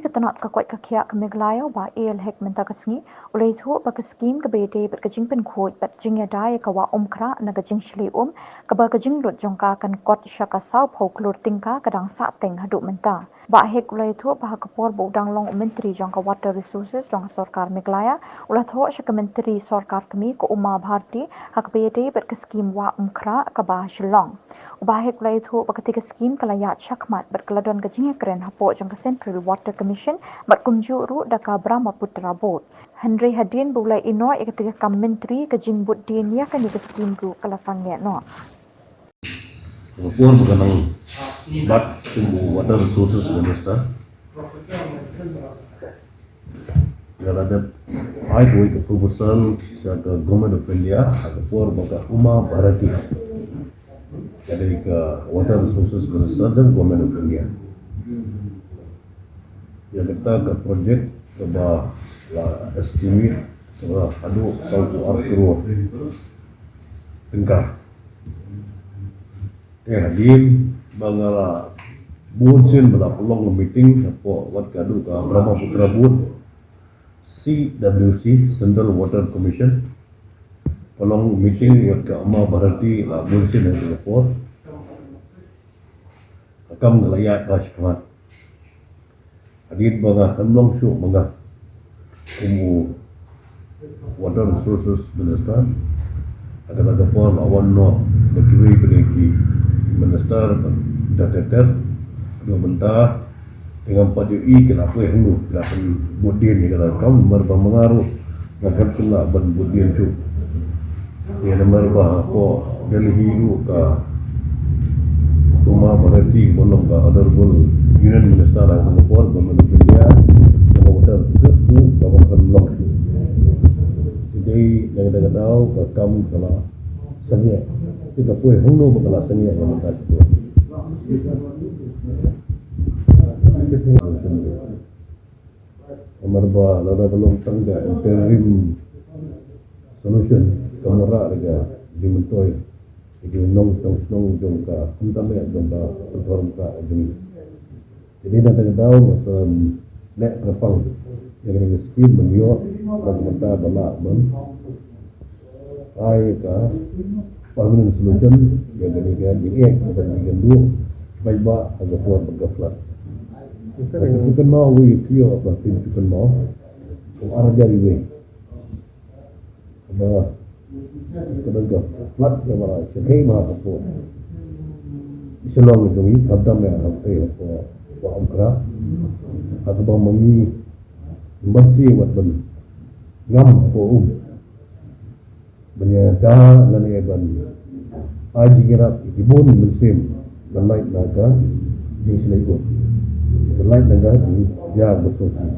ketenot ka kwat ka kia ka Meghalaya wa el hek menta ka sngi ulai thu ba ka skim ka bete bat ka jing pen khoi bat jing ya dai ka wa kra na ka jing shli ka ba ka jing lut jong ka kan kot shaka sau phau klur tingka ka dang sa teng hadu menta ba hek ulai thu ba ka por bo dang long menteri jong ka water resources jong sarkar Meghalaya ulai thu shaka menteri sarkar kami ko Uma Bharti hak bete bat ka skim wa kra ka ba shillong ubahek ulai thu ba ka tika skim kalaya chakmat bat kaladon ka jing kren hapo jong ka Central Water Commission bat kunju ru daka Brahmaputra Board. Henry Hadin bulai ino ketika kam menteri ke jingbut din ya kan ke skim ru kalasangnya no. Report berkenaan bat tumbuh Water Resources Minister. Kalau ada high weight proposal ke Government of India, report baka Uma Bharti dari ke Water Resources Minister dan Government of India. Yang kita ke projek ke bah estimate ke adu sautu arkro tingkah. Hadir bangala bunsin bala pelong meeting apo wat kadu ka Brahmaputra Board CWC Central Water Commission pelong meeting wat ka Uma Bharti la bunsin dan report akam ngelaya rashmat hadir bangala hamlong syuk bangala kumu Water Resources Minister agak pon awan no berkiwi pergi Minister Dateter dua benda dengan PDI kenapa yang lu kenapa budin ni kata kamu berpengaruh dengan kena budin tu dia nomor apa Delhi lu ke Uma Bharti belum ke Honorable Union Minister yang Singapore Government of India yang water itu kamu belum jadi jangan tahu ke kamu salah sengit kita boleh hulu berkelas sengit yang mereka sebut Amarba lada belum tangga interim solution kamera lega dimentoi di nong jongka untame jongka performka ini jadi nanti tahu masa nek repang yang ini skim menyo bagi mereka balak men ai ka permanent solution yang demikian ini dan demikian dua baik ba agak kuat bergaflat sukan mau we kio berarti sukan mau arah dari we ada kedua flat yang mana sekai mah apa isolong itu ni abdam yang apa wa amkra atau bang mengi bersih buat ben ngam po benyata dan eban aji gerak ibun musim dan naik naga di selaibu dan naik naga di ya bersusun